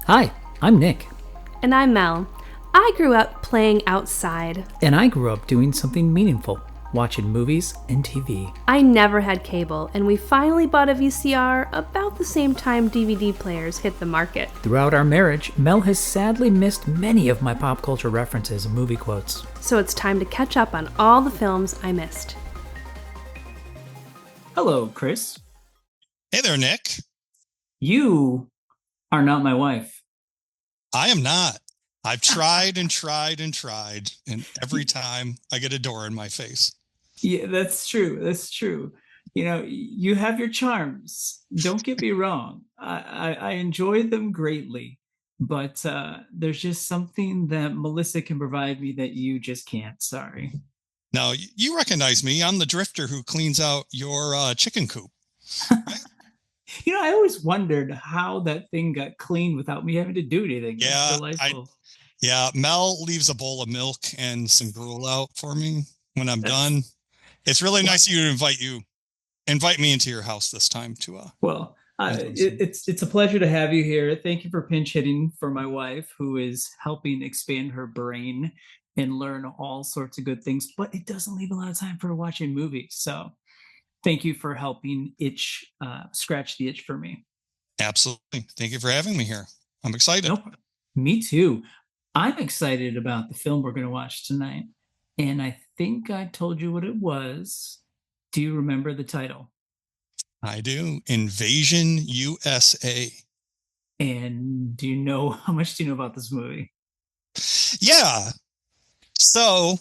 Hi, I'm Nick. And I'm Mel. I grew up playing outside. And I grew up doing something meaningful, watching movies and TV. I never had cable, and we finally bought a VCR about the same time DVD players hit the market. Throughout our marriage, Mel has sadly missed many of my pop culture references and movie quotes. So it's time to catch up on all the films I missed. Hello, Chris. Hey there, Nick. You are not my wife. I am not. I've tried and tried and tried, and every time I get a door in my face. Yeah, that's true. That's true. You know, you have your charms. Don't get me wrong. I enjoy them greatly, but there's just something that Melissa can provide me that you just can't. Sorry. Now, you recognize me. I'm the drifter who cleans out your chicken coop. Right? You know, I always wondered how that thing got clean without me having to do anything. Yeah, Mel leaves a bowl of milk and some gruel out for me when I'm done. It's really nice of you to invite me into your house this time to it's a pleasure to have you here. Thank you for pinch hitting for my wife, who is helping expand her brain and learn all sorts of good things, but it doesn't leave a lot of time for watching movies. So thank you for helping scratch the itch for me. Absolutely. Thank you for having me here. I'm excited. Nope. Me too. I'm excited about the film we're going to watch tonight. And I think I told you what it was. Do you remember the title? I do. Invasion U.S.A. And how much do you know about this movie? Yeah. So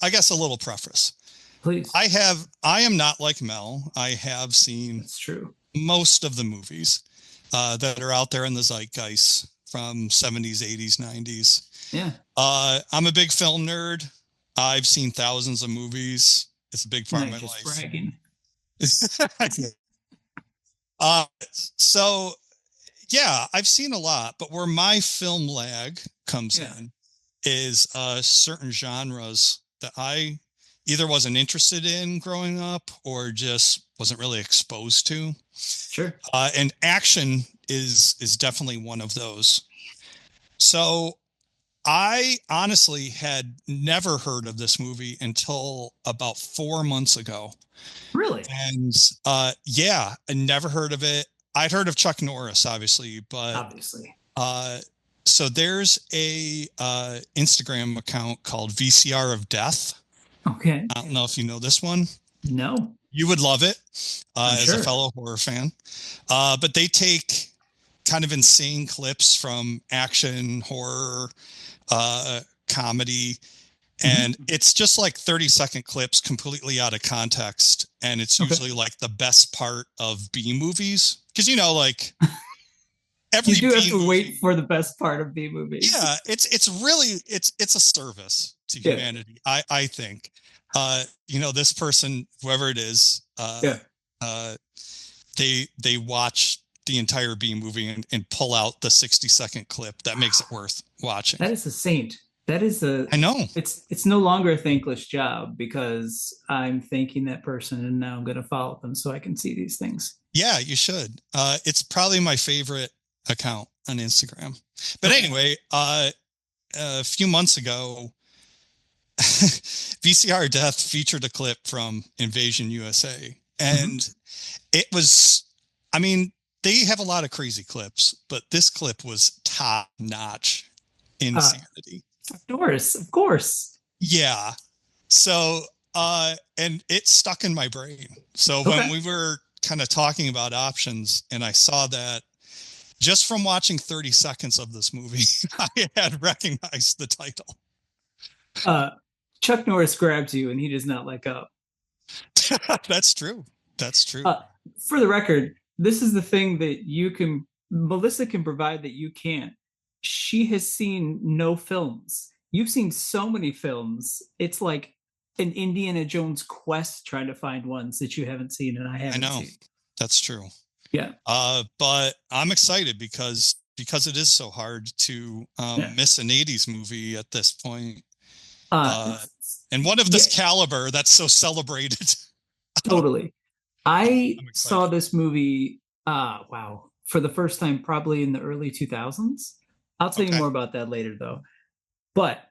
I guess a little preface. Please. I am not like Mel. I have seen That's true. most of the movies that are out there in the zeitgeist from 70s, 80s, 90s. Yeah. I'm a big film nerd. I've seen thousands of movies. It's a big part of my life. Bragging. So yeah, I've seen a lot, but where my film lag comes in is certain genres that I either wasn't interested in growing up or just wasn't really exposed to. Sure. And action is definitely one of those. So I honestly had never heard of this movie until about 4 months ago. Really? And I never heard of it. I'd heard of Chuck Norris, obviously, but obviously. So there's a Instagram account called VCR of Death. Okay. I don't know if you know this one. No. You would love it as sure. a fellow horror fan. But they take kind of insane clips from action, horror, comedy, and it's just like 30-second clips completely out of context. And it's usually like the best part of B movies. Because, like every you do B have to movie, wait for the best part of B movies. Yeah, it's really a service to humanity, I think. This person, whoever it is, they watch the entire B movie and pull out the 60-second clip that makes it worth watching. That is a saint. I know. It's no longer a thankless job because I'm thanking that person and now I'm going to follow them so I can see these things. Yeah, you should. It's probably my favorite account on Instagram. But anyway, a few months ago, VCR Death featured a clip from Invasion U.S.A. And it was, they have a lot of crazy clips, but this clip was top notch insanity. Norris, of course. Yeah. So, and it stuck in my brain. So when we were kind of talking about options and I saw that just from watching 30 seconds of this movie, I had recognized the title. Chuck Norris grabs you and he does not let go. That's true. That's true. For the record, this is the thing that Melissa can provide that you can't. She has seen no films. You've seen so many films. It's like an Indiana Jones quest trying to find ones that you haven't seen and I haven't seen. I know. That's true. Yeah. But I'm excited because it is so hard to miss an 80s movie at this point. And one of this caliber that's so celebrated. Totally. I saw this movie, for the first time probably in the early 2000s. I'll tell you Okay. more about that later though. But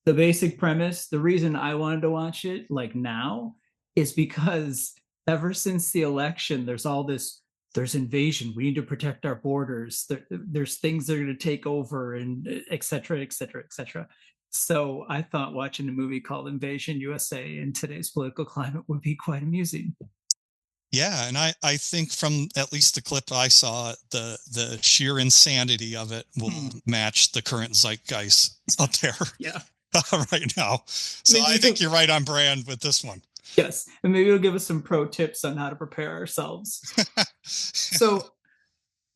the basic premise, the reason I wanted to watch it like now is because ever since the election, there's all this, there's invasion. We need to protect our borders. There's things that are going to take over and et cetera, et cetera, et cetera. So I thought watching a movie called Invasion USA in today's political climate would be quite amusing. Yeah, and I think from at least the clip I saw, the sheer insanity of it will match the current zeitgeist out there Yeah. right now. So Maybe I think you're right on brand with this one. yes, and maybe it'll give us some pro tips on how to prepare ourselves. So,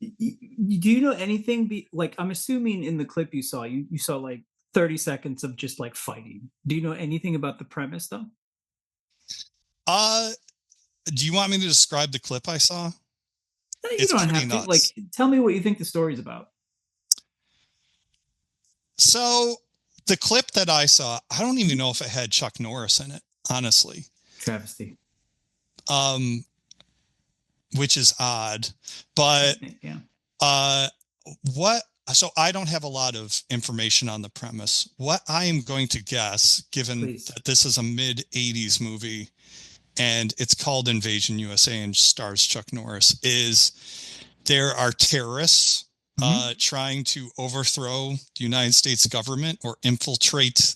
do you know anything? Like, I'm assuming in the clip you saw, you saw like 30 seconds of just like fighting. Do you know anything about the premise though? uh, do you want me to describe the clip I saw? You It's don't pretty have to. Like, nuts. tell me what you think the story's about. So the clip that I saw, I don't even know if it had Chuck Norris in it, honestly. Travesty. Um, which is odd, but Yeah. uh, what? So I don't have a lot of information on the premise. What I am going to guess, given Please. that this is a mid '80s movie and it's called Invasion USA and stars Chuck Norris, is there are terrorists trying to overthrow the United States government or infiltrate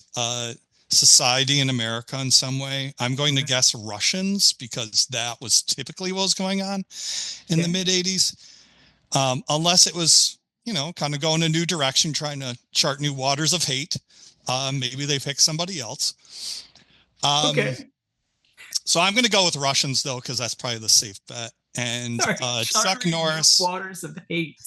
society in America in some way. I'm going to guess Russians because that was typically what was going on in the mid 80s. Unless it was, you know, kind of going a new direction, trying to chart new waters of hate. Maybe they picked somebody else. Okay. So I'm going to go with Russians though, because that's probably the safe bet. And Chuck Norris. Waters of hate.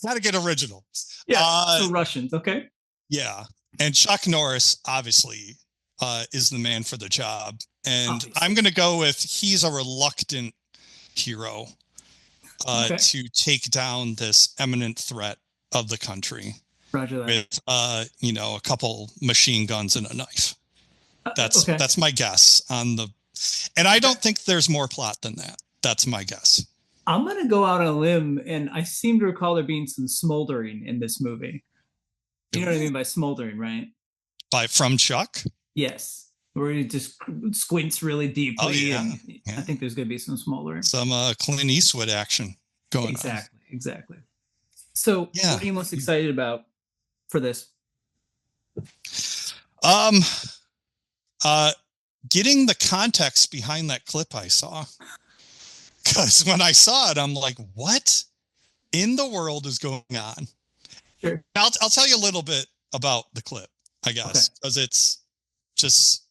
Got to get original. Yeah. So Russians. Okay. Yeah. And Chuck Norris obviously is the man for the job. And obviously, I'm going to go with he's a reluctant hero to take down this imminent threat of the country. Roger that. With you know, a couple machine guns and a knife. That's my guess on the, and I don't think there's more plot than that. That's my guess. I'm gonna go out on a limb, and I seem to recall there being some smoldering in this movie. You know what I mean by smoldering, right? From Chuck? Yes, where he just squints really deeply. Oh yeah, and I think there's gonna be some smoldering. Some Clint Eastwood action going on. Exactly. So, what are you most excited about for this? Getting the context behind that clip I saw. Because when I saw it, I'm like, what in the world is going on? Sure. I'll tell you a little bit about the clip, I guess, because it's just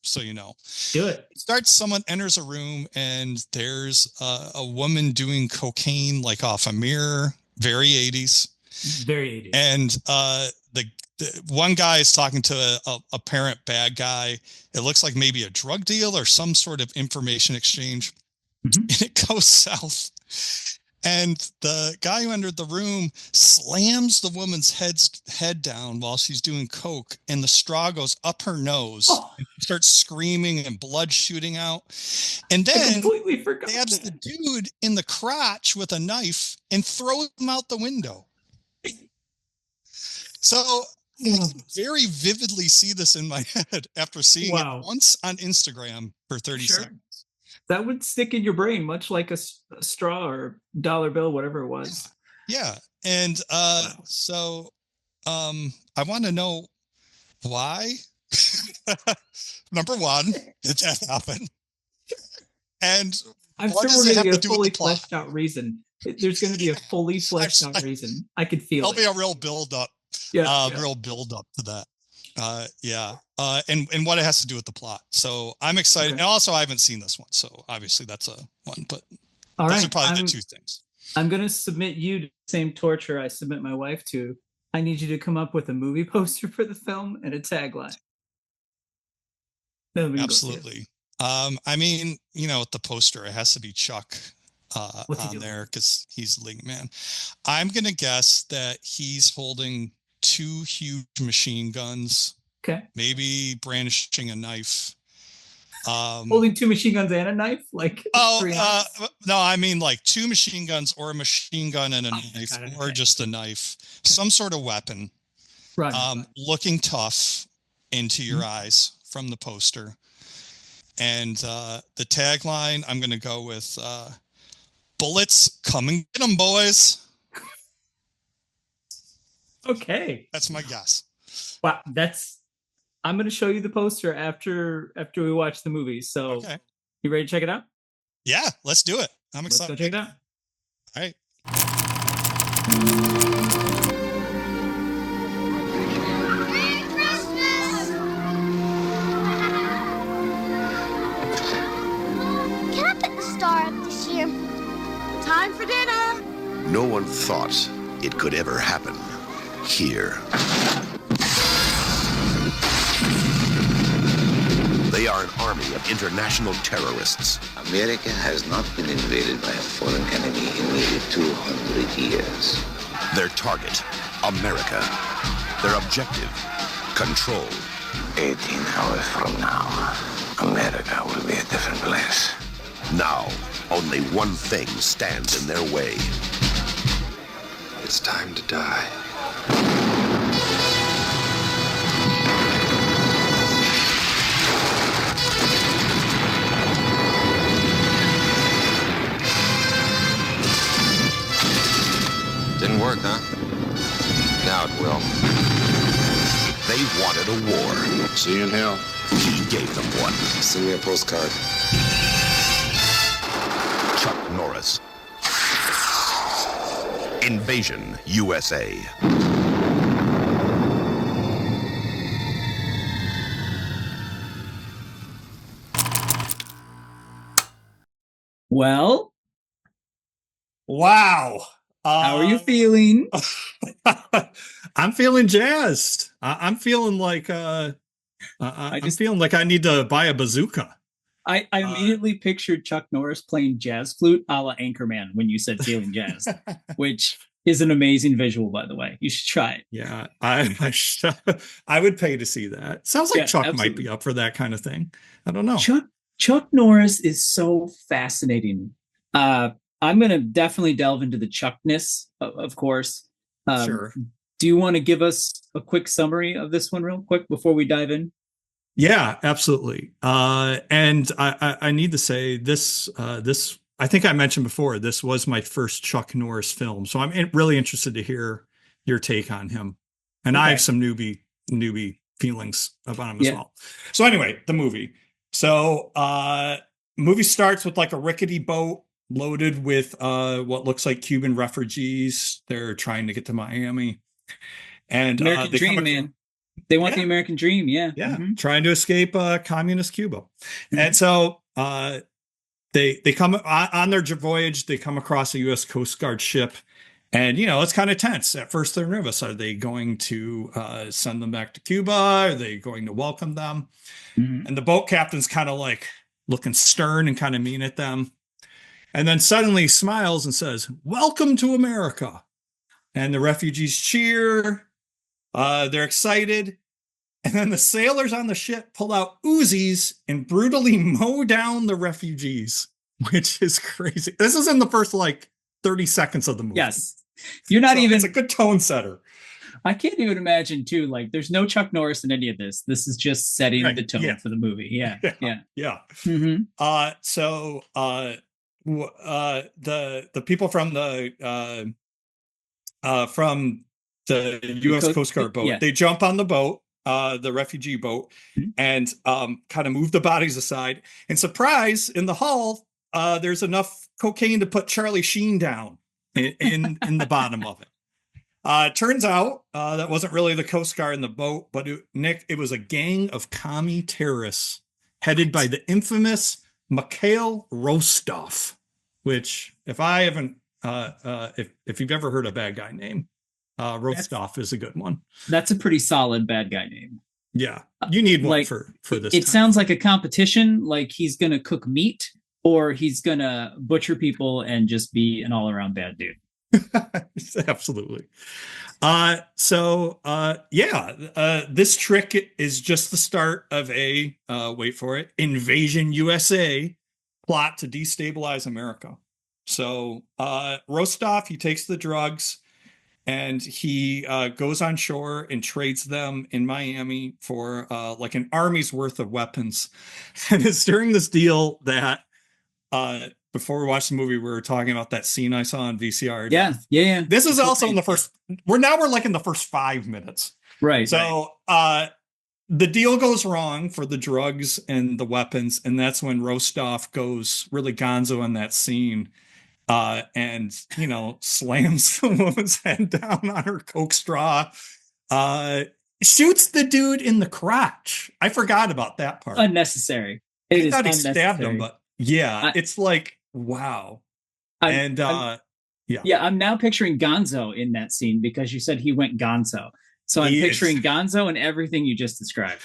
so you know. Do it. Someone enters a room and there's a woman doing cocaine like off a mirror, very 80s. Very 80s. And the one guy is talking to a apparent bad guy. It looks like maybe a drug deal or some sort of information exchange. And it goes south. And the guy who entered the room slams the woman's head down while she's doing coke, and the straw goes up her nose. And she starts screaming and blood shooting out. And then stabs the dude in the crotch with a knife and throws him out the window. So I very vividly see this in my head after seeing it once on Instagram for 30 seconds. That would stick in your brain, much like a straw or dollar bill, whatever it was. Yeah. And so I want to know why, number one, did that happen? And I'm sure we're going to get a fully fleshed out reason. There's going to be a fully fleshed out reason. I could feel it. There'll be a real build up. Real build up to that. And what it has to do with the plot. So I'm excited. And also I haven't seen this one, so obviously that's a one, but those are probably the two things. I'm going to submit you to the same torture I submit my wife to. I need you to come up with a movie poster for the film and a tagline. Absolutely. I mean, you know, with the poster, it has to be Chuck on there because he's the lead man. I'm going to guess that he's holding 2 huge machine guns. Maybe brandishing a knife. Holding 2 machine guns and a knife, like no, I mean like 2 machine guns or a machine gun and a knife, or just a knife, some sort of weapon. Right. Looking tough into your eyes from the poster. And the tagline, I'm going to go with bullets, come and get them, boys. Okay. That's my guess. Wow. I'm going to show you the poster after we watch the movie. So okay. You ready to check it out? Yeah, let's do it. I'm excited. Let's go check it out. All right. Can I pick the star up this year? Time for dinner. No one thought it could ever happen here. They are an army of international terrorists. America has not been invaded by a foreign enemy in nearly 200 years. Their target, America. Their objective, control. 18 hours from now, America will be a different place. Now, only one thing stands in their way. It's time to die. Didn't work, huh? Now it will. They wanted a war. See you in hell. He gave them one. Send me a postcard. Chuck Norris. Invasion U.S.A. Well, wow. How are you feeling? I'm feeling jazzed. I'm feeling like I'm feeling like I need to buy a bazooka. I immediately pictured Chuck Norris playing jazz flute a la Anchorman when you said feeling jazzed, which is an amazing visual, by the way. You should try it. Yeah, I would pay to see that. Sounds like Chuck absolutely. might be up for that kind of thing. I don't know. Chuck Norris is so fascinating. I'm going to definitely delve into the Chuckness, of course. Sure. Do you want to give us a quick summary of this one real quick before we dive in? Yeah, absolutely. And I need to say this, I think I mentioned before, this was my first Chuck Norris film. So I'm really interested to hear your take on him. And I have some newbie feelings about him as well. So anyway, the movie. So movie starts with like a rickety boat loaded with what looks like Cuban refugees. They're trying to get to Miami. And American dream, man. They want the American dream. Yeah. Trying to escape communist Cuba. And so they come on their voyage. They come across a U.S. Coast Guard ship. And, you know, it's kind of tense. At first, they're nervous. Are they going to send them back to Cuba? Are they going to welcome them? And the boat captain's kind of like looking stern and kind of mean at them. And then suddenly smiles and says, "Welcome to America." And the refugees cheer. They're excited. And then the sailors on the ship pull out Uzis and brutally mow down the refugees, which is crazy. This is in the first like 30 seconds of the movie. Yes. You're not even. It's a good tone setter. I can't even imagine too. Like, there's no Chuck Norris in any of this. This is just setting the tone for the movie. Yeah. So the people from the U.S. Coast Guard boat, they jump on the boat, the refugee boat, and kind of move the bodies aside. And surprise, in the hull, there's enough cocaine to put Charlie Sheen down in the bottom of it. Turns out that wasn't really the Coast Guard in the boat, but it was a gang of commie terrorists headed by the infamous Mikhail Rostov, which if I haven't, if you've ever heard a bad guy name, Rostov is a good one. That's a pretty solid bad guy name. Yeah, you need one for this. It sounds like a competition. Like he's gonna cook meat, or he's gonna butcher people and just be an all-around bad dude. Absolutely. This trick is just the start of a wait for it, Invasion USA plot to destabilize America. So Rostov, he takes the drugs and he goes on shore and trades them in Miami for like an army's worth of weapons. And it's during this deal that before we watched the movie, we were talking about that scene I saw on VCR. Yeah. This is also in the first. We're like in the first 5 minutes, right? So the deal goes wrong for the drugs and the weapons, and that's when Rostov goes really gonzo in that scene, and slams the woman's head down on her Coke straw, shoots the dude in the crotch. I forgot about that part. Unnecessary. I thought he stabbed him, but it's like. Wow. I'm now picturing Gonzo in that scene because you said he went Gonzo. So I'm picturing Gonzo and everything you just described.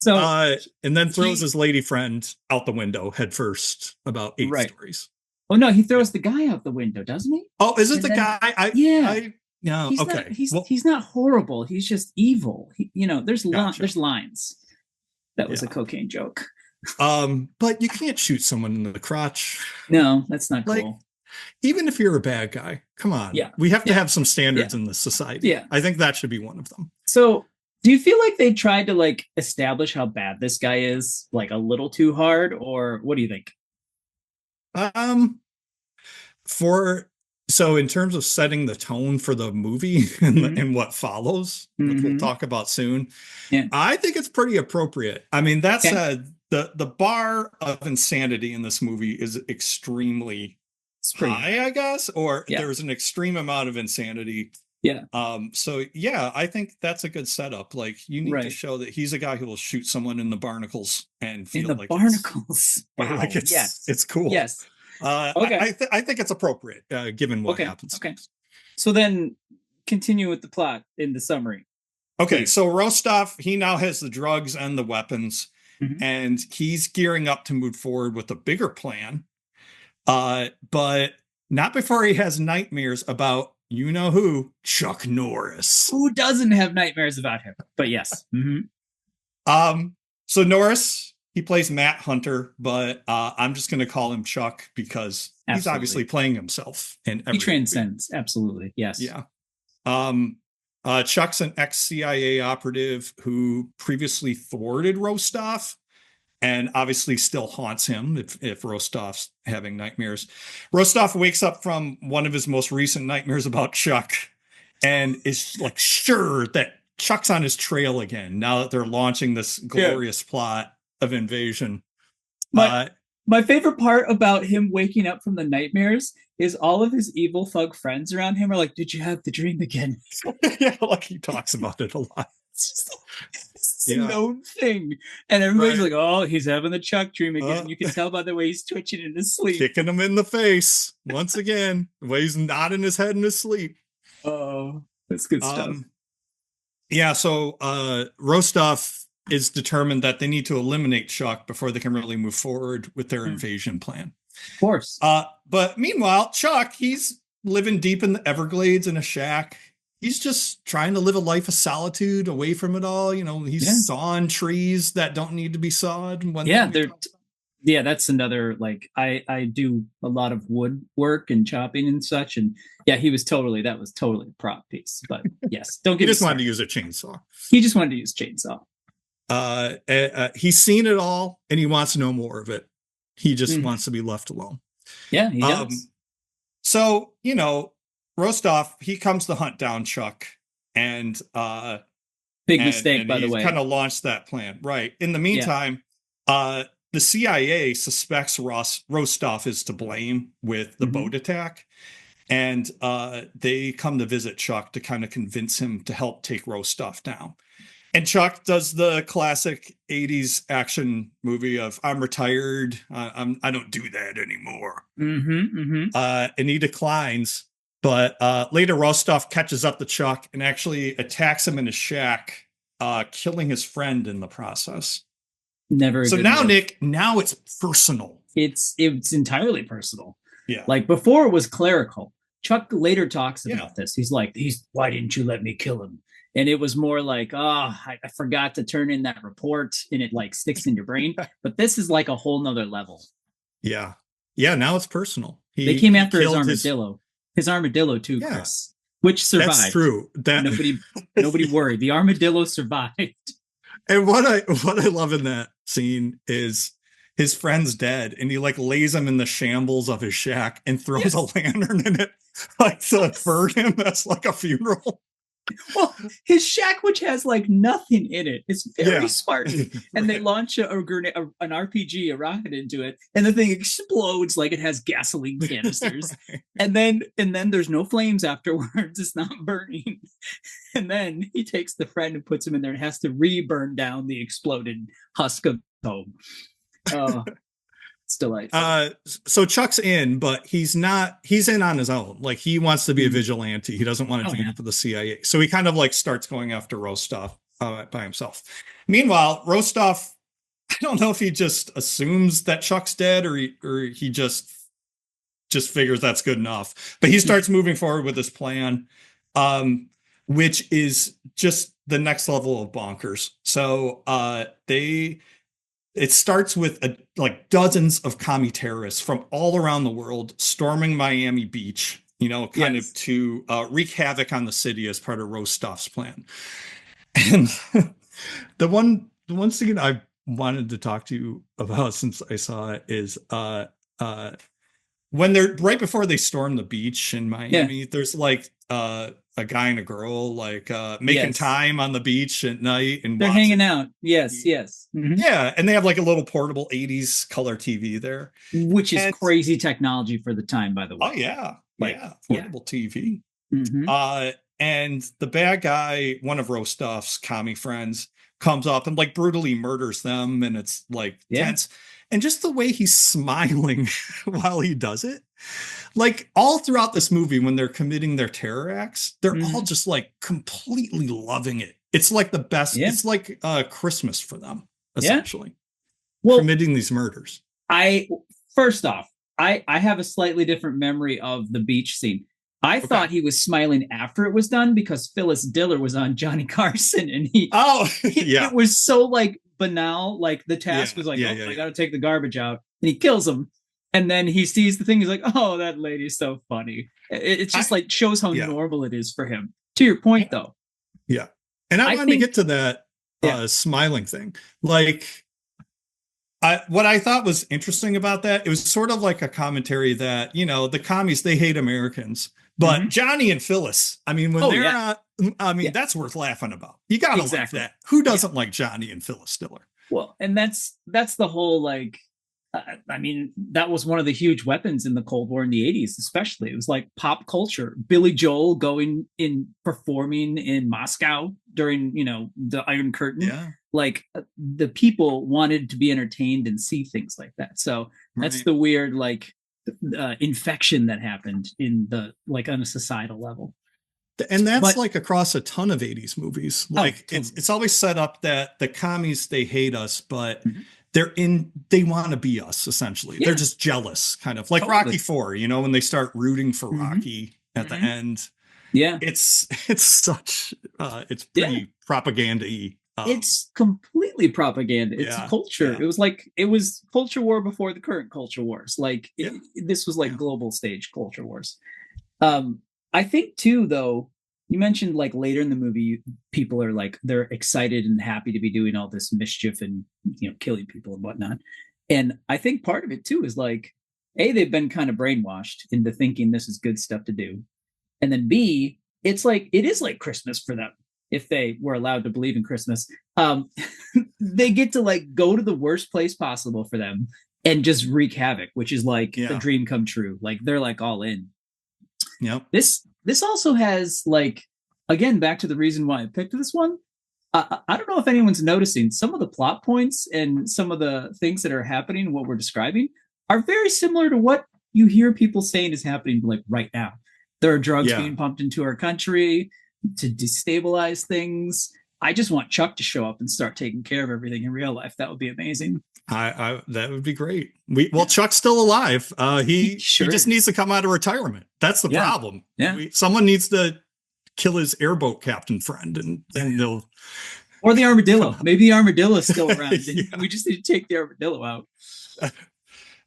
So and then throws his lady friend out the window head first about 8 stories. Oh no, he throws the guy out the window, doesn't he? Oh, is it guy? No, okay. He's not horrible. He's just evil. There's lines. That was a cocaine joke. But you can't shoot someone in the crotch. No, that's not cool. Even if you're a bad guy, come on. Yeah. We have to have some standards in this society. Yeah. I think that should be one of them. So do you feel like they tried to establish how bad this guy is a little too hard, or what do you think? So in terms of setting the tone for the movie and what follows, which we'll talk about soon, I think it's pretty appropriate. I mean, that said, the bar of insanity in this movie is extremely high, I guess, or there's an extreme amount of insanity. Yeah. I think that's a good setup. You need to show that he's a guy who will shoot someone in the barnacles and feel barnacles. It's cool. Yes. Okay. I think it's appropriate given what happens. Okay. So then continue with the plot in the summary. Okay. Please. So Rostov, he now has the drugs and the weapons, and he's gearing up to move forward with a bigger plan. But not before he has nightmares about who, Chuck Norris. Who doesn't have nightmares about him? But yes. So Norris, he plays Matt Hunter, but I'm just going to call him Chuck because he's obviously playing himself. He transcends. Absolutely. Yes. Yeah. Chuck's an ex-CIA operative who previously thwarted Rostov and obviously still haunts him if Rostov's having nightmares. Rostov wakes up from one of his most recent nightmares about Chuck and is sure that Chuck's on his trail again now that they're launching this glorious plot of invasion. My favorite part about him waking up from the nightmares is all of his evil thug friends around him are like, "Did you have the dream again?" He talks about it a lot. It's a known thing. And everybody's like, "Oh, he's having the Chuck dream again." You can tell by the way he's twitching in his sleep. Kicking him in the face once again. The way he's nodding his head in his sleep. Oh, that's good stuff. So Rostov is determined that they need to eliminate Chuck before they can really move forward with their invasion plan. Of course. But meanwhile, Chuck, he's living deep in the Everglades in a shack. He's just trying to live a life of solitude away from it all. He's sawing trees that don't need to be sawed. That's another, I do a lot of wood work and chopping and such. And that was totally a prop piece. But yes, don't get He just wanted to use a chainsaw. He just wanted to use chainsaw. He's seen it all and he wants no more of it. He just wants to be left alone. Yeah, he does. So, Rostov, he comes to hunt down Chuck and big mistake, by the way. Kind of launched that plan. Right. In the meantime, the CIA suspects Rostov is to blame with the boat attack. And they come to visit Chuck to kind of convince him to help take Rostov down. And Chuck does the classic 80s action movie of "I'm retired. I don't do that anymore." And he declines. But later, Rostov catches up to Chuck and actually attacks him in his shack, killing his friend in the process. Never. So now, Nick, now it's personal. It's entirely personal. Yeah. Like before it was clerical. Chuck later talks about this. He's like, why didn't you let me kill him? And it was more like, I forgot to turn in that report, and it like sticks in your brain. But this is like a whole nother level. Yeah. Yeah. Now it's personal. They came after his armadillo. His armadillo too, Chris, which survived. That's true. Nobody worried. The armadillo survived. And what I love in that scene is his friend's dead, and he like lays him in the shambles of his shack and throws a lantern in it, like to burn him. That's like a funeral. Well, his shack, which has like nothing in it, is very smart. And they launch a grenade, an RPG, a rocket into it, and the thing explodes like it has gasoline canisters. And then there's no flames afterwards. It's not burning. And then he takes the friend and puts him in there and has to re-burn down the exploded husk of home. It's delightful. So Chuck's in, but he's in on his own. Like he wants to be a vigilante. He doesn't want to join for the CIA. So he kind of like starts going after Rostov by himself. Meanwhile, Rostov, I don't know if he just assumes that Chuck's dead or he just figures that's good enough. But he starts moving forward with this plan, which is just the next level of bonkers. So it starts with like dozens of commie terrorists from all around the world storming Miami Beach, kind of to wreak havoc on the city as part of Rostov's plan. And the one scene I wanted to talk to you about since I saw it is when they're right before they storm the beach in Miami, there's like a guy and a girl like making time on the beach at night, and they're hanging out. Yes. Mm-hmm. Yeah, and they have like a little portable 80s color TV there, which is crazy technology for the time, by the way. Oh yeah, portable TV. Mm-hmm. And the bad guy, one of Rostov's commie friends, comes up and like brutally murders them, and it's like tense. And just the way he's smiling while he does it, like all throughout this movie, when they're committing their terror acts, they're all just like completely loving it. It's like the best. Yeah. It's like Christmas for them, essentially. Well, committing these murders. First off, I have a slightly different memory of the beach scene. I thought he was smiling after it was done because Phyllis Diller was on Johnny Carson, and it was so like banal. Like the task was like, I got to take the garbage out, and he kills him. And then he sees the thing. He's like, "Oh, that lady's so funny." It's just like shows how normal it is for him. To your point, though. Yeah, and I wanted to get to that smiling thing. Like, what I thought was interesting about that, it was sort of like a commentary that the commies, they hate Americans, but Johnny and Phyllis, I mean, when they're not, I mean, that's worth laughing about. You gotta like that. Who doesn't like Johnny and Phyllis Diller? Well, and that's the whole like. I mean, that was one of the huge weapons in the Cold War in the 80s, especially. It was like pop culture. Billy Joel performing in Moscow during, the Iron Curtain. Yeah. Like the people wanted to be entertained and see things like that. So that's the weird, like, infection that happened in on a societal level. And that's like across a ton of 80s movies. Like it's always set up that the commies, they hate us, but they want to be us, essentially. They're just jealous, kind of like Rocky IV, when they start rooting for Rocky at the end. Yeah. It's such it's pretty propaganda-y. It's completely propaganda. It's culture. Yeah. It was culture war before the current culture wars. Like this was like global stage culture wars. I think too, though, you mentioned like later in the movie, people are like, they're excited and happy to be doing all this mischief and, killing people and whatnot. And I think part of it too is like, A, they've been kind of brainwashed into thinking this is good stuff to do. And then B, it is like Christmas for them. If they were allowed to believe in Christmas, they get to like go to the worst place possible for them and just wreak havoc, which is like a dream come true. Like they're like all in. Yep. This also has like, again, back to the reason why I picked this one. I don't know if anyone's noticing some of the plot points and some of the things that are happening, what we're describing, are very similar to what you hear people saying is happening like right now. There are drugs being pumped into our country to destabilize things. I just want Chuck to show up and start taking care of everything in real life. That would be amazing. I that would be great. Chuck's still alive. He just needs to come out of retirement. That's the problem. Yeah. Someone needs to kill his airboat captain friend, and then they'll. Or the armadillo. Maybe the armadillo is still around. We just need to take the armadillo out.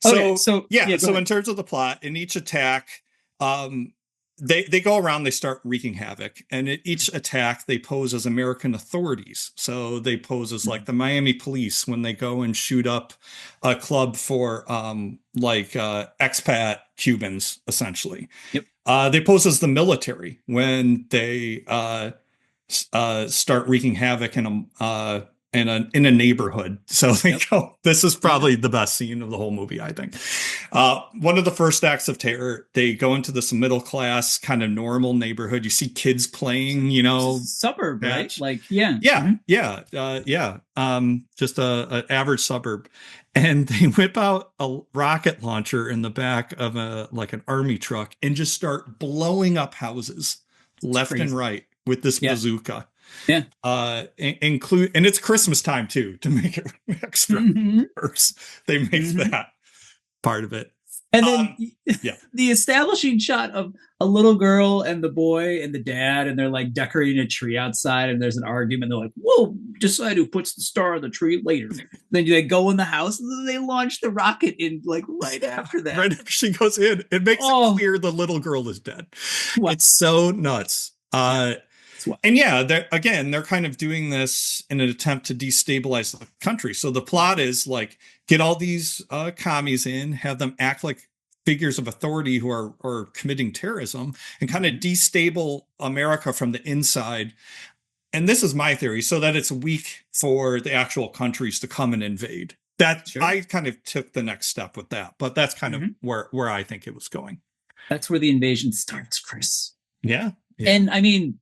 So in terms of the plot, in each attack, they go around, they start wreaking havoc, and at each attack they pose as American authorities. So they pose as like the Miami police when they go and shoot up a club for expat Cubans, essentially. Yep. They pose as the military when they start wreaking havoc in a neighborhood. So they go, this is probably the best scene of the whole movie, I think. One of the first acts of terror, they go into this middle class kind of normal neighborhood. You see kids playing, suburb, right? Like, just a average suburb. And they whip out a rocket launcher in the back of an army truck and just start blowing up houses left and right with this bazooka. Yeah. And it's Christmas time too, to make it extra worse. They make that part of it. And then the establishing shot of a little girl and the boy and the dad, and they're like decorating a tree outside, and there's an argument. They're like, "We'll decide who puts the star on the tree later." Then they go in the house, and then they launch the rocket in like right after that. Right after she goes in, it makes it clear the little girl is dead. What? It's so nuts. And they're kind of doing this in an attempt to destabilize the country. So the plot is like, get all these commies in, have them act like figures of authority who are committing terrorism, and kind of destabilize America from the inside. And this is my theory, so that it's weak for the actual countries to come and invade. I kind of took the next step with that, but that's kind of where I think it was going. That's where the invasion starts, Chris. Yeah. And I mean,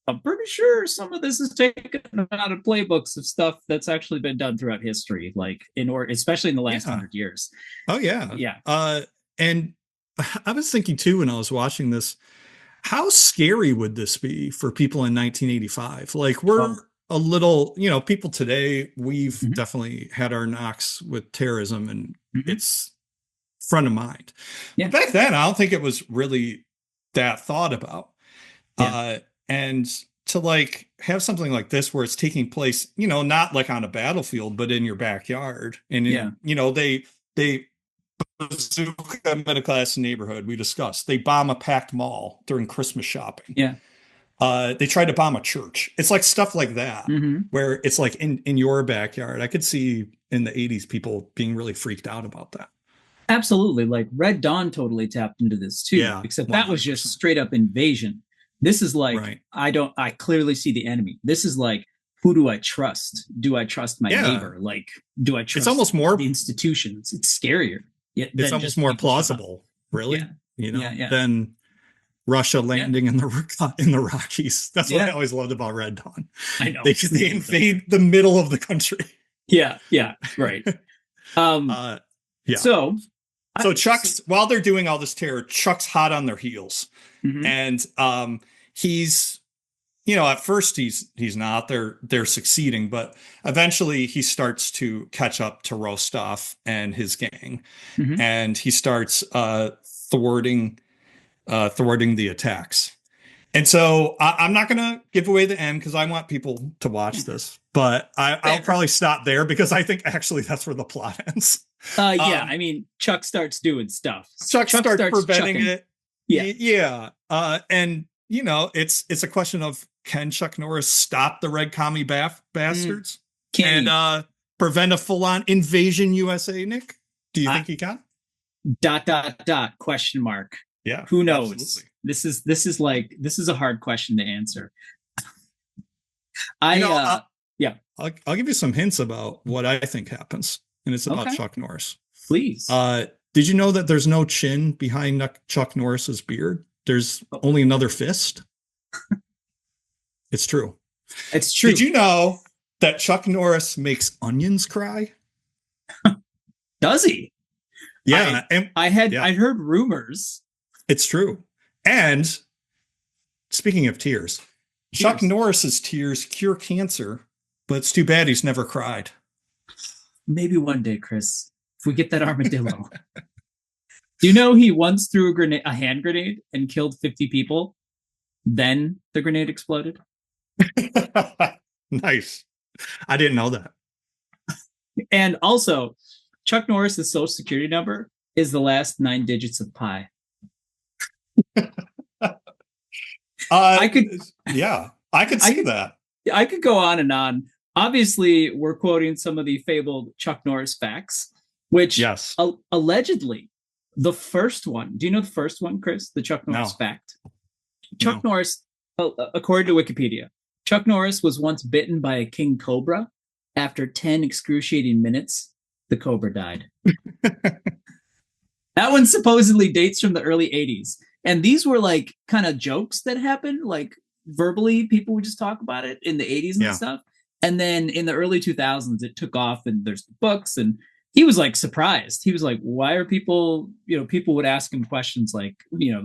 I'm pretty sure some of this is taken out of playbooks of stuff that's actually been done throughout history, like especially in the last 100 years. Oh yeah. Yeah. And I was thinking too, when I was watching this, how scary would this be for people in 1985? Like, we're a little, people today, we've definitely had our knocks with terrorism, and it's front of mind. Yeah. Back then, I don't think it was really that thought about. Yeah. And to like have something like this where it's taking place, not like on a battlefield, but in your backyard. And, they bazooka middle class neighborhood we discussed. They bomb a packed mall during Christmas shopping. Yeah. They tried to bomb a church. It's like stuff like that, where it's like in your backyard. I could see in the 80s people being really freaked out about that. Absolutely. Like Red Dawn totally tapped into this too. Yeah, except 100%. That was just straight up invasion. This is like, I clearly see the enemy. This is like, who do I trust? Do I trust my neighbor? Like, do I trust it's almost more the institutions? It's scarier. It's almost more plausible, really, than Russia landing in the Rockies. That's what I always loved about Red Dawn. I know. They invade the middle of the country. Yeah, right. So Chuck's, while they're doing all this terror, Chuck's hot on their heels. And he's, at first he's not, they're succeeding, but eventually he starts to catch up to Rostov and his gang, and he starts thwarting the attacks. And so I'm not going to give away the end because I want people to watch this, but I'll probably stop there because I think actually that's where the plot ends. I mean, Chuck starts doing stuff. Chuck starts preventing chucking. it. And it's a question of, can Chuck Norris stop the red commie bastards and prevent a full-on Invasion U.S.A, Nick? Do you think he can? ... question mark. Yeah. Who knows? Absolutely. This is a hard question to answer. I'll give you some hints about what I think happens, and it's about Chuck Norris. Please. Did you know that there's no chin behind Chuck Norris's beard? There's only another fist. It's true. It's true. Did you know that Chuck Norris makes onions cry? Does he? Yeah. I heard rumors. It's true. And speaking of tears, Chuck Cheers. Norris's tears cure cancer, but it's too bad he's never cried. Maybe one day, Chris, if we get that armadillo. Do you know he once threw a hand grenade and killed 50 people? Then the grenade exploded. Nice. I didn't know that. And also, Chuck Norris's social security number is the last 9 digits of pi. I could see that. I could go on and on. Obviously, we're quoting some of the fabled Chuck Norris facts, which yes, allegedly the first one. Do you know the first one, Chris? The Chuck Norris fact. Chuck Norris, according to Wikipedia, Chuck Norris was once bitten by a king cobra. After 10 excruciating minutes, the cobra died. That one supposedly dates from the early 80s. And these were like kind of jokes that happened, like verbally, people would just talk about it in the 80s and stuff. And then in the early 2000s, it took off and there's books. And he was like surprised. He was like, why are people, people would ask him questions like,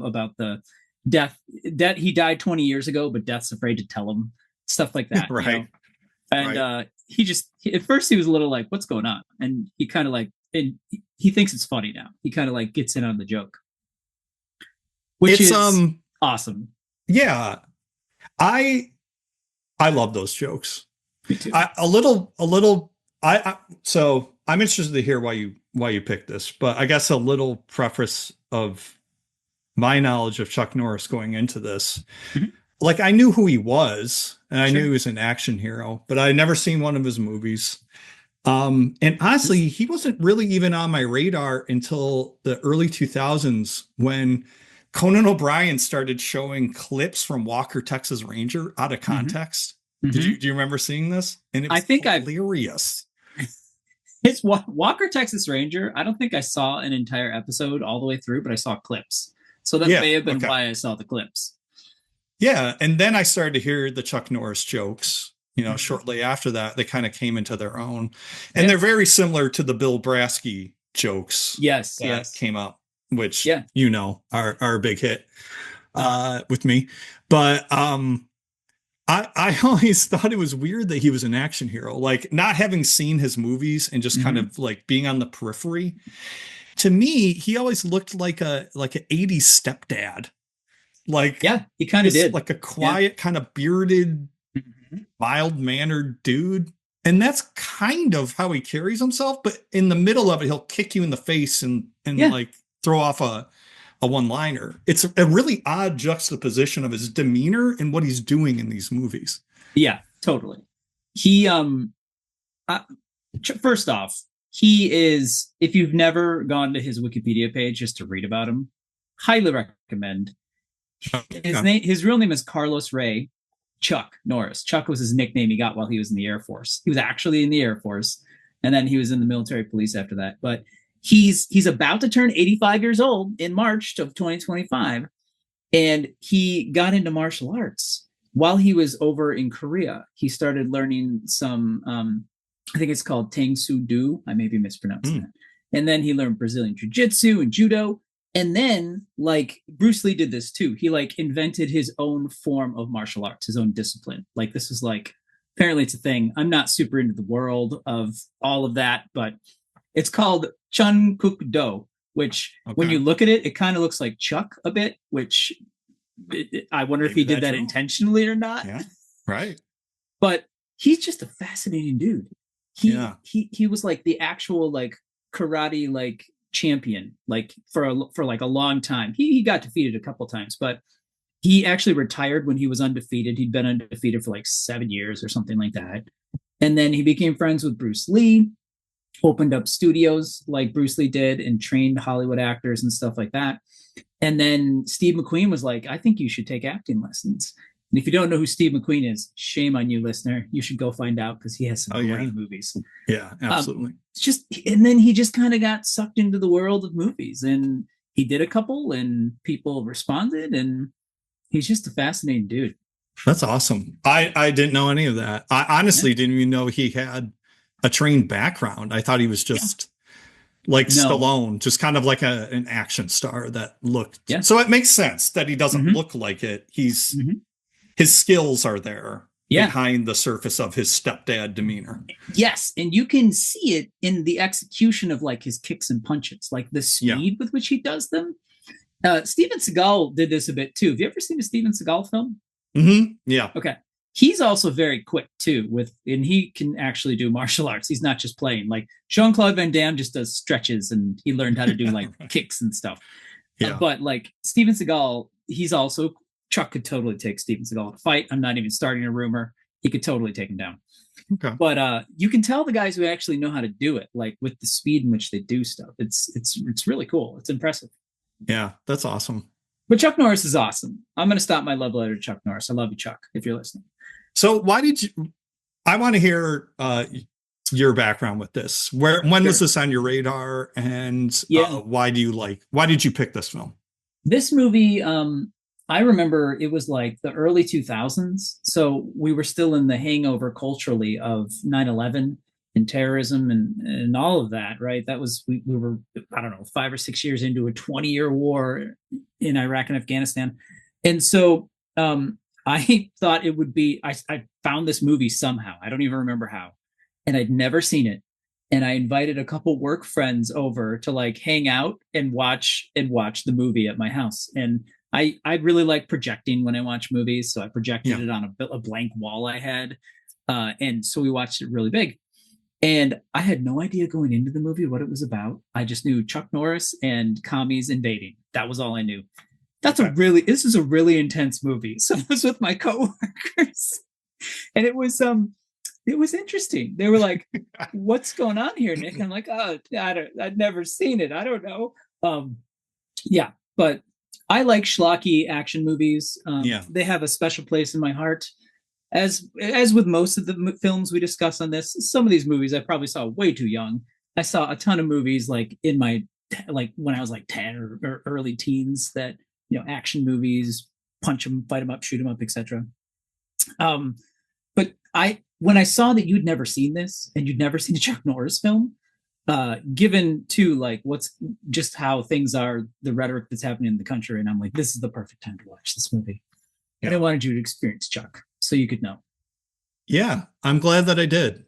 about the death. He died 20 years ago, but death's afraid to tell him, stuff like that. Right. And at first he was a little like, what's going on? And he kind of like, and he thinks it's funny now. He kind of like gets in on the joke. Which is awesome. Yeah. I love those jokes. Me too. So I'm interested to hear why you picked this, but I guess a little preface of my knowledge of Chuck Norris going into this. Mm-hmm. Like I knew who he was and I knew he was an action hero, but I'd never seen one of his movies. And honestly, he wasn't really even on my radar until the early 2000s when Conan O'Brien started showing clips from Walker, Texas Ranger out of context. Mm-hmm. Do you remember seeing this? And it was hilarious. It's Walker, Texas Ranger. I don't think I saw an entire episode all the way through, but I saw clips. So that may have been why I saw the clips. Yeah. And then I started to hear the Chuck Norris jokes, shortly after that, they kind of came into their own. And they're very similar to the Bill Brasky jokes. Yes. Came up, which, are a big hit with me. But I always thought it was weird that he was an action hero, like not having seen his movies and just kind of like being on the periphery. To me, he always looked like an 80s stepdad. Like, he kind of did, like a quiet, kind of bearded, mild-mannered dude. And that's kind of how he carries himself. But in the middle of it, he'll kick you in the face and like throw off a one-liner. It's a really odd juxtaposition of his demeanor and what he's doing in these movies. Yeah, totally. He, first off, he is, if you've never gone to his Wikipedia page just to read about him, highly recommend. His real name is Carlos Ray Chuck Norris. Chuck was his nickname he got while he was in the Air Force. He was actually in the Air Force, and then he was in the military police after that. But he's about to turn 85 years old in March of 2025, and he got into martial arts while he was over in Korea. He started learning some, I think it's called Tang Soo Do. I may be mispronouncing that. And then he learned Brazilian Jiu-Jitsu and Judo. And then, like, Bruce Lee did this too. He, like, invented his own form of martial arts, his own discipline. Like, this is, like, apparently it's a thing. I'm not super into the world of all of that, but it's called Chun Kuk Do, which, when you look at it, it kind of looks like Chuck a bit, which I wonder if he did that intentionally or not. Yeah, right. But he's just a fascinating dude. He was, like, the actual, like, karate, like, champion, like for like a long time. He got defeated a couple times, but he actually retired when he was undefeated. He'd been undefeated for like 7 years or something like that. And then he became friends with Bruce Lee, opened up studios like Bruce Lee did, and trained Hollywood actors and stuff like that. And then Steve McQueen was like, I think you should take acting lessons. And if you don't know who Steve McQueen is, shame on you, listener. You should go find out, because he has some great movies. Yeah, absolutely. And then he just kind of got sucked into the world of movies, and he did a couple, and people responded, and he's just a fascinating dude. That's awesome. I didn't know any of that. I honestly didn't even know he had a trained background. I thought he was just like Stallone, just kind of like an action star that looked. Yeah. So it makes sense that he doesn't look like it. He's his skills are there Yeah. behind the surface of his stepdad demeanor. Yes, and you can see it in the execution of like his kicks and punches, like the speed with which he does them. Steven Seagal did this a bit too. Have you ever seen a Steven Seagal film? Mm-hmm. Yeah. Okay. He's also very quick too, and he can actually do martial arts. He's not just playing. Like Jean-Claude Van Damme just does stretches, and he learned how to do like kicks and stuff. Yeah. But like Steven Seagal, Chuck could totally take Steven Seagal in a fight. I'm not even starting a rumor. He could totally take him down. Okay. But you can tell the guys who actually know how to do it, like with the speed in which they do stuff. It's really cool. It's impressive. Yeah, that's awesome. But Chuck Norris is awesome. I'm going to stop my love letter to Chuck Norris. I love you, Chuck, if you're listening. So I want to hear your background with this. When was this on your radar, and why did you pick this film? This movie, I remember it was like the early 2000s. So we were still in the hangover culturally of 9/11 and terrorism and all of that, right? That was, we were, I don't know, 5 or 6 years into a 20-year war in Iraq and Afghanistan. And so I thought it would be, I found this movie somehow. I don't even remember how. And I'd never seen it. And I invited a couple work friends over to like hang out and watch the movie at my house. And I really like projecting when I watch movies. So I projected it on a blank wall I had. And so we watched it really big. And I had no idea going into the movie what it was about. I just knew Chuck Norris and commies invading. That was all I knew. This is a really intense movie. So I was with my coworkers, and it was interesting. They were like, "What's going on here, Nick?" And I'm like, "Oh, I'd never seen it. I don't know." But I like schlocky action movies. They have a special place in my heart. As with most of the films we discuss on this, some of these movies I probably saw way too young. I saw a ton of movies like in my when I was like 10 or early teens that, action movies, punch them, fight them up, shoot them up, etc. But when I saw that you'd never seen this and you'd never seen a Chuck Norris film, given to like what's just how things are, the rhetoric that's happening in the country, and I'm like, this is the perfect time to watch this movie. And I wanted you to experience Chuck so you could know. Yeah, I'm glad that I did.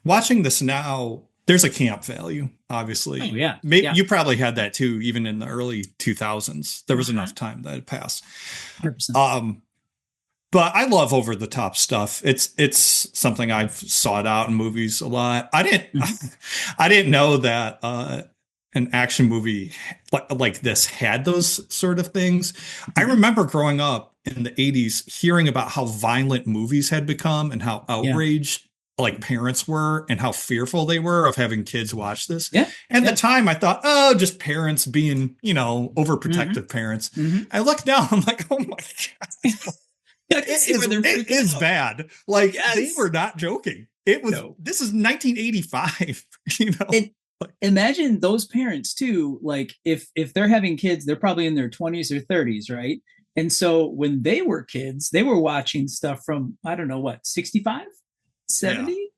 Watching this now, there's a camp value, obviously. Oh, yeah. Maybe you probably had that too, even in the early 2000s. There was enough time that had passed. 100%. But I love over the top stuff. It's something I've sought out in movies a lot. I didn't know that an action movie like this had those sort of things. I remember growing up in the 80s hearing about how violent movies had become and how outraged like parents were and how fearful they were of having kids watch this. At the time I thought, oh, just parents being, overprotective parents. I look now, I'm like, oh my God. It is bad. Like they were not joking. It was, this is 1985, Imagine those parents too. Like if they're having kids, they're probably in their 20s or 30s, right? And so when they were kids, they were watching stuff from, I don't know what, 65, 70?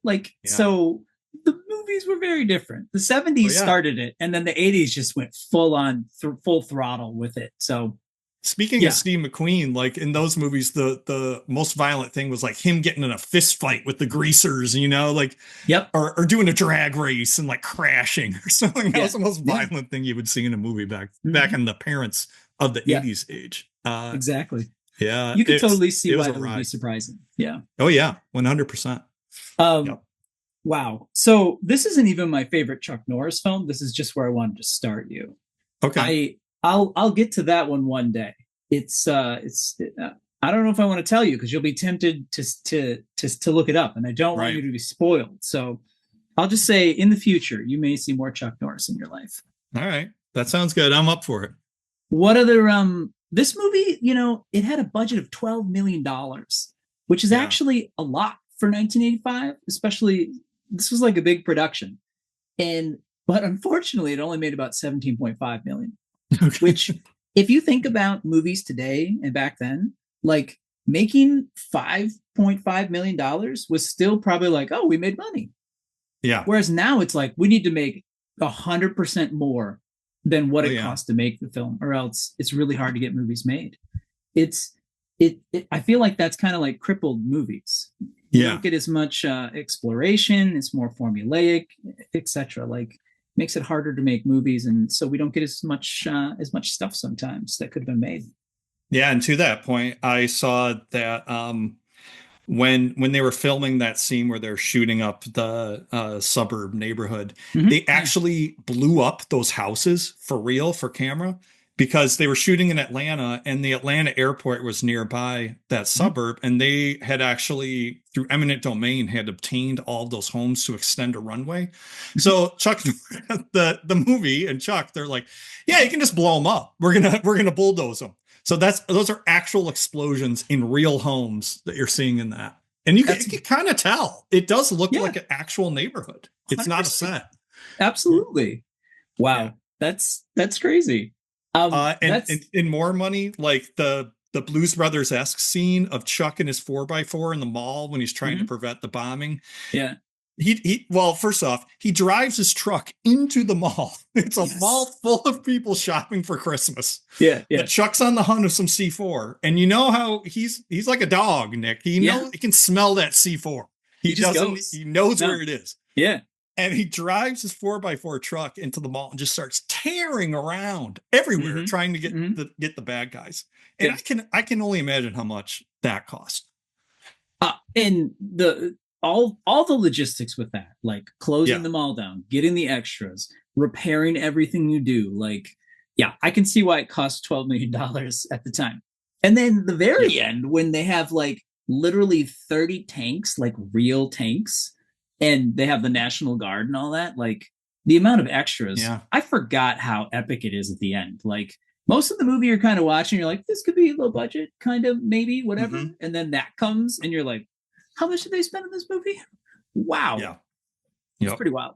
So the movies were very different. The 70s started it, and then the 80s just went full throttle with it. So speaking of Steve McQueen, like in those movies, the most violent thing was like him getting in a fist fight with the greasers, or doing a drag race and like crashing or something. That was the most violent thing you would see in a movie back in the parents of the 80s age. Exactly. Yeah. You could totally see why it would be surprising. Yeah. Oh yeah. 100%. Wow. So this isn't even my favorite Chuck Norris film. This is just where I wanted to start you. Okay. I'll get to that one day. It's I don't know if I want to tell you because you'll be tempted to look it up, and I don't want you to be spoiled. So I'll just say in the future you may see more Chuck Norris in your life. All right, that sounds good. I'm up for it. What other this movie? It had a budget of $12 million, which is actually a lot for 1985. Especially this was like a big production, but unfortunately it only made about 17.5 million. Which, if you think about movies today and back then, like making $5.5 million was still probably like, oh, we made money. Yeah. Whereas now it's like we need to make 100% more than what it cost to make the film, or else it's really hard to get movies made. I feel like that's kind of like crippled movies. You don't get as much exploration. It's more formulaic, etc. Like makes it harder to make movies, and so we don't get as much stuff sometimes that could have been made. Yeah, and to that point, I saw that when they were filming that scene where they're shooting up the suburb neighborhood, they actually blew up those houses for real for camera because they were shooting in Atlanta and the Atlanta airport was nearby that suburb, and they had actually through eminent domain had obtained all of those homes to extend a runway. So Chuck, the movie and Chuck, they're like, yeah, you can just blow them up. We're gonna bulldoze them. So those are actual explosions in real homes that you're seeing in that. And you can kind of tell. It does look like an actual neighborhood. It's 100%. Not a set. Absolutely. Wow. Yeah. That's crazy. And in more money, like the Blues Brothers-esque scene of Chuck and his 4x4 in the mall when he's trying to prevent the bombing. Yeah. Well, first off, he drives his truck into the mall. It's a mall full of people shopping for Christmas. Yeah. But Chuck's on the hunt of some C4. And you know how he's like a dog, Nick. He can smell that C4. He knows where it is. Yeah. And he drives his 4x4 truck into the mall and just starts tearing around everywhere trying to get the bad guys. And I can only imagine how much that cost. And all the logistics with that, like closing them all down, getting the extras, repairing everything you do. Like, I can see why it cost $12 million at the time. And then the very end, when they have like literally 30 tanks, like real tanks, and they have the National Guard and all that, like the amount of extras, I forgot how epic it is at the end. Like most of the movie you're kind of watching, you're like, this could be low budget, kind of, maybe, whatever. And then that comes and you're like, how much did they spend on this movie? Wow. Yeah. It's pretty wild.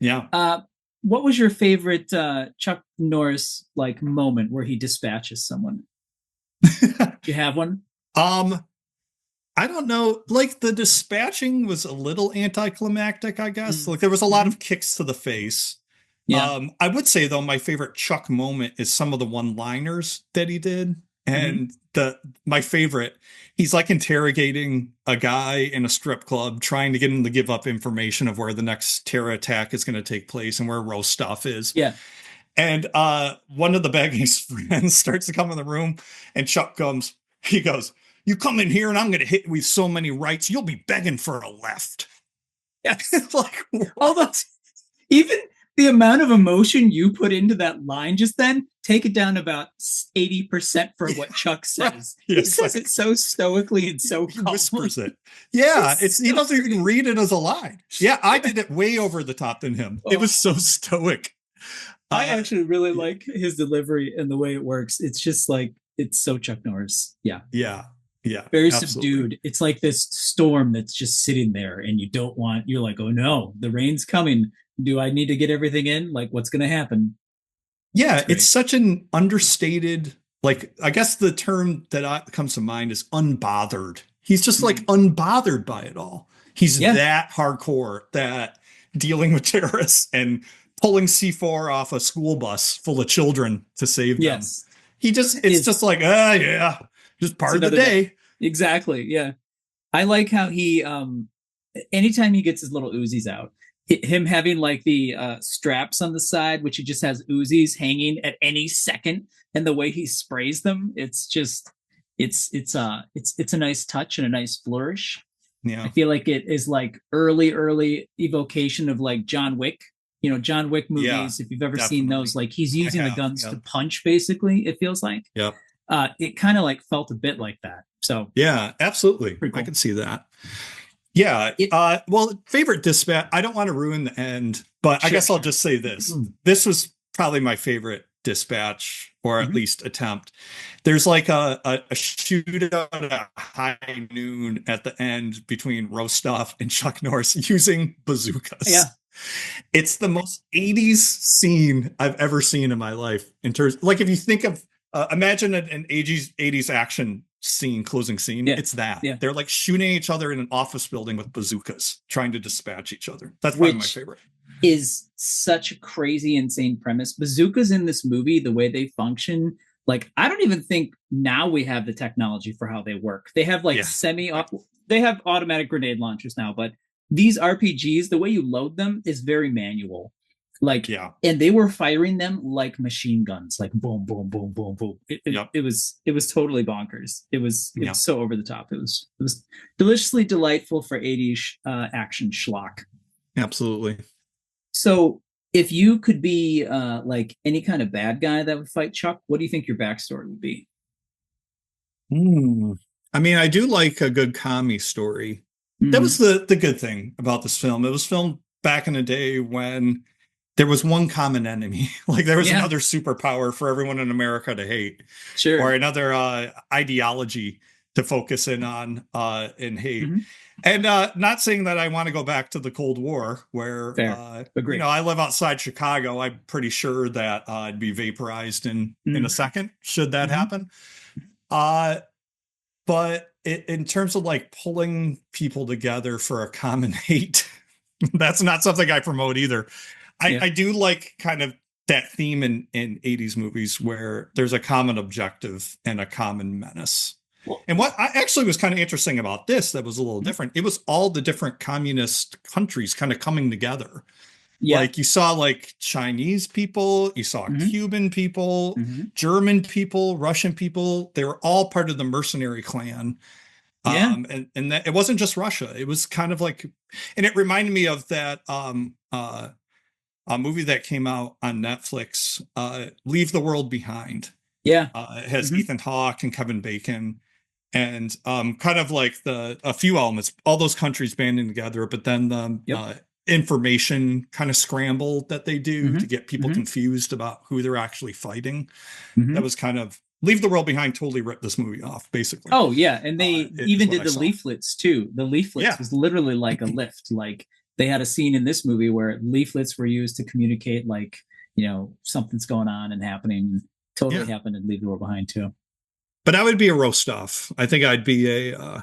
Yeah. What was your favorite Chuck Norris like moment where he dispatches someone? Do you have one? I don't know. Like the dispatching was a little anticlimactic, I guess. Like there was a lot of kicks to the face. Yeah. I would say though, my favorite Chuck moment is some of the one-liners that he did. And my favorite, he's like interrogating a guy in a strip club, trying to get him to give up information of where the next terror attack is going to take place and where Rostov is. Yeah. And one of the bad guy's friends starts to come in the room, and Chuck comes. He goes, "You come in here, and I'm going to hit you with so many rights, you'll be begging for a left." Yeah. It's like, although even the amount of emotion you put into that line just then, take it down about 80% for what Chuck says. He says it so stoically and so calmly. Whispers it. Yeah, he doesn't even read it as a line. Yeah, I did it way over the top than him. It was so stoic. I actually really like his delivery and the way it works. It's just like, it's so Chuck Norris. Yeah. Yeah. Very subdued. It's like this storm that's just sitting there and you're like, oh no, the rain's coming. Do I need to get everything in? Like, what's going to happen? Yeah, it's such an understated, like, I guess the term that comes to mind is unbothered. He's just like unbothered by it all. He's that hardcore that dealing with terrorists and pulling C4 off a school bus full of children to save them. Yes. It's just like, just part of the day. Exactly. Yeah. I like how he, anytime he gets his little Uzis out, him having like the straps on the side, which he just has Uzis hanging at any second, and the way he sprays them, it's just it's a nice touch and a nice flourish. Yeah, I feel like it is like early evocation of like John Wick. John Wick movies. If you've ever seen those, like he's using the guns to punch. Basically, it feels like. Yeah. It kind of like felt a bit like that. So yeah, absolutely, cool. I can see that. Yeah. Well, favorite dispatch. I don't want to ruin the end, but I guess I'll just say this. This was probably my favorite dispatch, or at least attempt. There's like a shootout at high noon at the end between Rostov and Chuck Norris using bazookas. Yeah. It's the most 80s scene I've ever seen in my life. In terms, like if you think of, imagine an 80s action scene, closing scene. It's that they're like shooting each other in an office building with bazookas, trying to dispatch each other. That's probably my favorite. Is such a crazy, insane premise. Bazookas in this movie, the way they function, Like, I don't even think now we have the technology for how they work. They have like they have automatic grenade launchers now, but these RPGs, the way you load them is very manual. Like, and they were firing them like machine guns, like boom, boom, boom, boom, boom. It was totally bonkers. It was so over the top. It was deliciously delightful for 80s action schlock. Absolutely. So if you could be like any kind of bad guy that would fight Chuck, what do you think your backstory would be? I mean, I do like a good commie story. That was the good thing about this film. It was filmed back in the day when there was one common enemy. Like there was another superpower for everyone in America to hate. Sure. Or another ideology to focus in on and hate. And not saying that I want to go back to the Cold War where, you know, I live outside Chicago. I'm pretty sure that I'd be vaporized in a second, should that happen. But in terms of like pulling people together for a common hate, that's not something I promote either. I do like kind of that theme in 80s movies where there's a common objective and a common menace. And what I actually was kind of interesting about this that was a little different, it was all the different communist countries kind of coming together. Like you saw like Chinese people, you saw Cuban people, German people, Russian people. They were all part of the mercenary clan. And that it wasn't just Russia. It was kind of like, and it reminded me of that a movie that came out on Netflix, Leave the World Behind. It has Ethan Hawke and Kevin Bacon. And kind of like a few elements, all those countries banding together, but then the information kind of scramble that they do to get people confused about who they're actually fighting. That was kind of Leave the World Behind totally ripped this movie off, basically. Oh, yeah. And they even did the leaflets, too. The leaflets was literally like a lift. Like they had a scene in this movie where leaflets were used to communicate, like, you know, something's going on and happening. Totally happened in Leave the World Behind, too. But I would be a roast off. I think I'd be a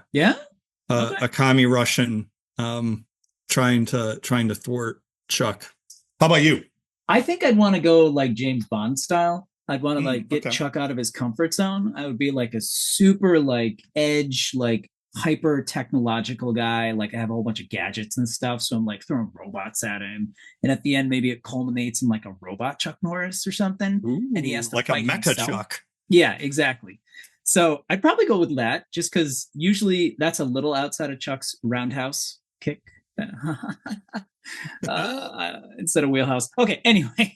commie Russian trying to thwart Chuck. How about you? I think I'd want to go like James Bond style. I'd want to like get Chuck out of his comfort zone. I would be like a super like edge, like hyper technological guy. Like I have a whole bunch of gadgets and stuff. So I'm like throwing robots at him. And at the end, maybe it culminates in like a robot Chuck Norris or something. And he has to like a mecha himself. Chuck. Yeah, exactly. So I'd probably go with that just because usually that's a little outside of Chuck's roundhouse kick instead of wheelhouse. Okay, anyway,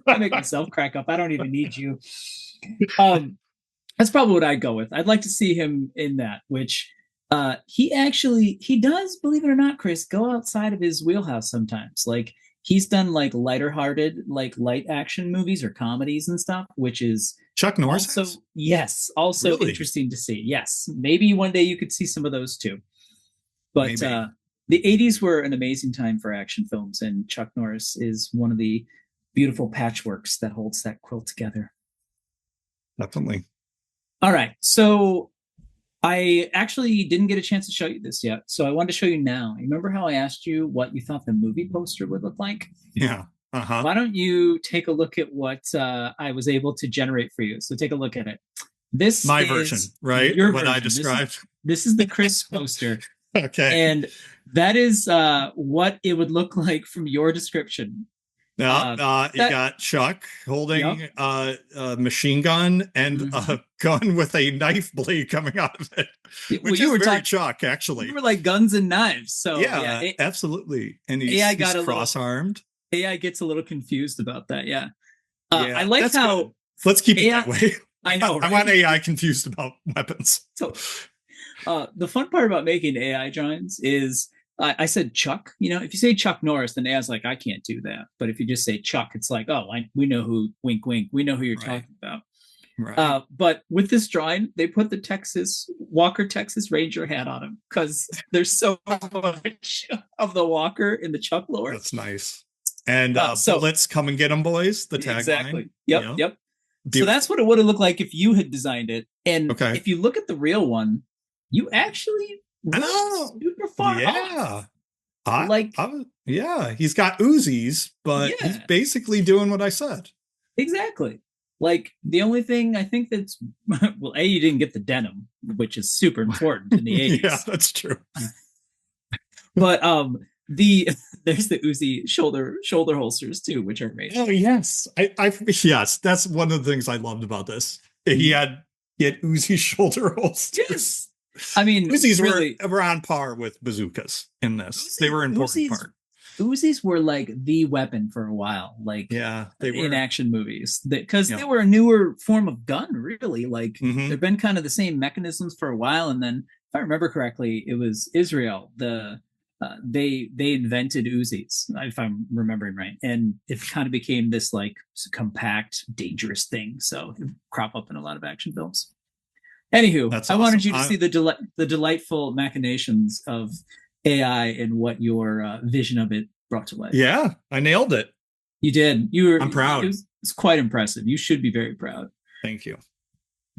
I make myself crack up. I don't even need you. That's probably what I'd go with. I'd like to see him in that, which he does, believe it or not, Chris, go outside of his wheelhouse sometimes. Like he's done like lighter hearted, like light action movies or comedies and stuff, which is Chuck Norris. Also really? Interesting to see. Yes. Maybe one day you could see some of those too. But the 80s were an amazing time for action films, and Chuck Norris is one of the beautiful patchworks that holds that quilt together. Definitely. All right. So I actually didn't get a chance to show you this yet. So I wanted to show you now. Remember how I asked you what you thought the movie poster would look like? Yeah. Why don't you take a look at what I was able to generate for you? So take a look at it. This my is version, right? Your what version. I described. This is the Chris poster. Okay. And that is what it would look like from your description. You got Chuck holding a machine gun and a gun with a knife blade coming out of it, which is very Chuck, actually. You were like guns and knives. So absolutely. And he's cross-armed. AI gets a little confused about that. I like how good. Let's keep it that way. I know. I want AI confused about weapons. So the fun part about making AI drawings is I said Chuck. You know, if you say Chuck Norris, then AI's like, I can't do that. But if you just say Chuck, it's like, oh, we know who. Wink, wink. We know who you're talking about. Right. But with this drawing, they put the Texas Ranger hat on him because there's so much of the Walker in the Chuck lore. That's nice. And bullets, come and get them, boys. The tagline. Exactly. Yep. Beautiful. So that's what it would have looked like if you had designed it. And if you look at the real one, you actually super far off. He's got Uzis, but he's basically doing what I said. Exactly. Like the only thing I think that's well, A, you didn't get the denim, which is super important in the 80s. Yeah, that's true. But the there's the Uzi shoulder holsters too, which are amazing. Oh yes, I yes, that's one of the things I loved about this. He had Uzi shoulder holsters. Yes. I mean, Uzis really, were on par with bazookas in this. They were an important part. Uzis were like the weapon for a while, like they were in action movies, because they were a newer form of gun, really. Like they've been kind of the same mechanisms for a while, and then if I remember correctly, it was Israel. They invented Uzis, if I'm remembering right, and it kind of became this like compact, dangerous thing. So it crop up in a lot of action films. Anywho, That's I awesome. wanted you to see the delightful machinations of AI and what your vision of it brought to life. Yeah, I nailed it. You did. I'm proud. It's quite impressive. You should be very proud. Thank you.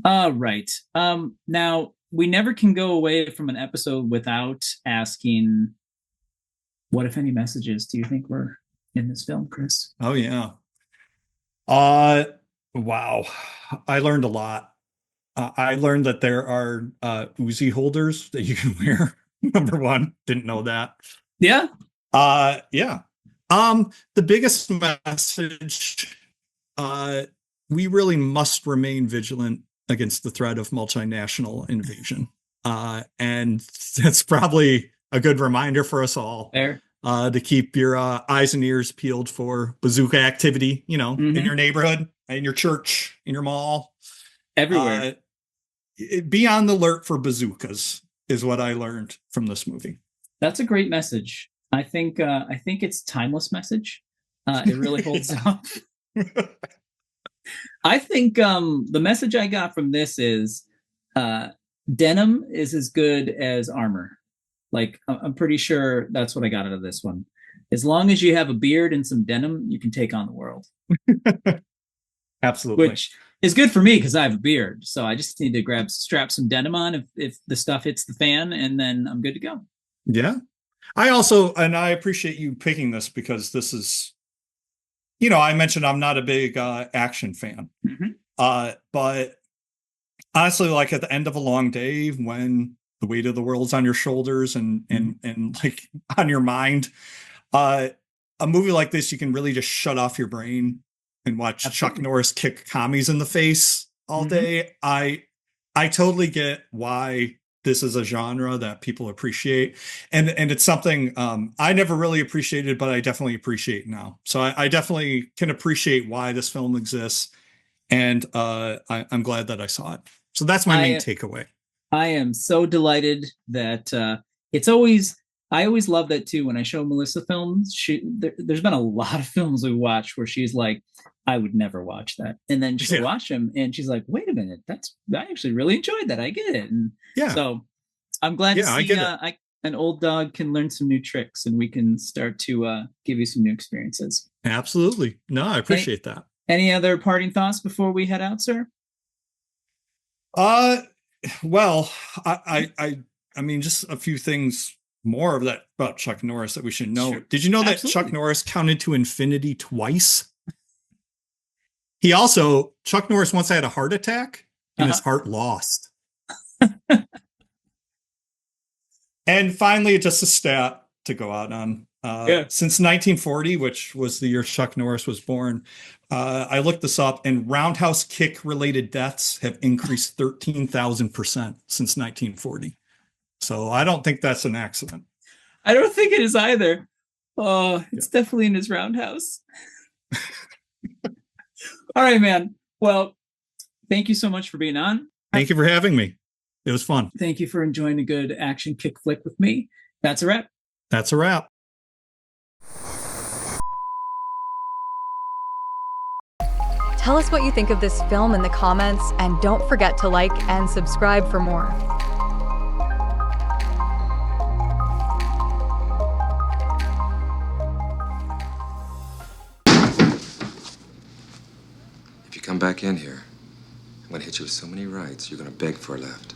All right. Now we never can go away from an episode without asking, what, if any, messages do you think were in this film, Chris? Oh yeah. Wow. I learned a lot. I learned that there are Uzi holders that you can wear. Number one, didn't know that. Yeah. Yeah. The biggest message, we really must remain vigilant against the threat of multinational invasion. And that's probably a good reminder for us all. Fair. To keep your eyes and ears peeled for bazooka activity, in your neighborhood, in your church, in your mall. Everywhere. Be on the alert for bazookas is what I learned from this movie. That's a great message. I think it's timeless message. It really holds up. I think the message I got from this is denim is as good as armor. Like, I'm pretty sure that's what I got out of this one. As long as you have a beard and some denim, you can take on the world. Absolutely. Which is good for me because I have a beard. So I just need to strap some denim on if the stuff hits the fan, and then I'm good to go. Yeah. I appreciate you picking this because this is, I mentioned I'm not a big action fan. But honestly, like at the end of a long day when the weight of the world's on your shoulders and like on your mind, a movie like this, you can really just shut off your brain and watch Chuck Norris kick commies in the face all day. I totally get why this is a genre that people appreciate. And it's something I never really appreciated, but I definitely appreciate now. So I definitely can appreciate why this film exists. And I'm glad that I saw it. So that's my main takeaway. I am so delighted that I always love that too. When I show Melissa films, there's been a lot of films we watched where she's like, I would never watch that. And then she'll watch them and she's like, wait a minute, I actually really enjoyed that. I get it. And so I'm glad to see an old dog can learn some new tricks and we can start to give you some new experiences. Absolutely. No, I appreciate that. Any other parting thoughts before we head out, sir? Well, I mean, just a few things more of that about Chuck Norris that we should know. Sure. Did you know that Chuck Norris counted to infinity twice? Chuck Norris once had a heart attack and his heart lost. And finally, just a stat to go out on. Since 1940, which was the year Chuck Norris was born, I looked this up, and roundhouse kick related deaths have increased 13,000% since 1940. So I don't think that's an accident. I don't think it is either. Oh, it's definitely in his roundhouse. All right, man. Well, thank you so much for being on. Thank you for having me. It was fun. Thank you for enjoying a good action kick flick with me. That's a wrap. That's a wrap. Tell us what you think of this film in the comments, and don't forget to like and subscribe for more. If you come back in here, I'm gonna hit you with so many rights, you're gonna beg for a left.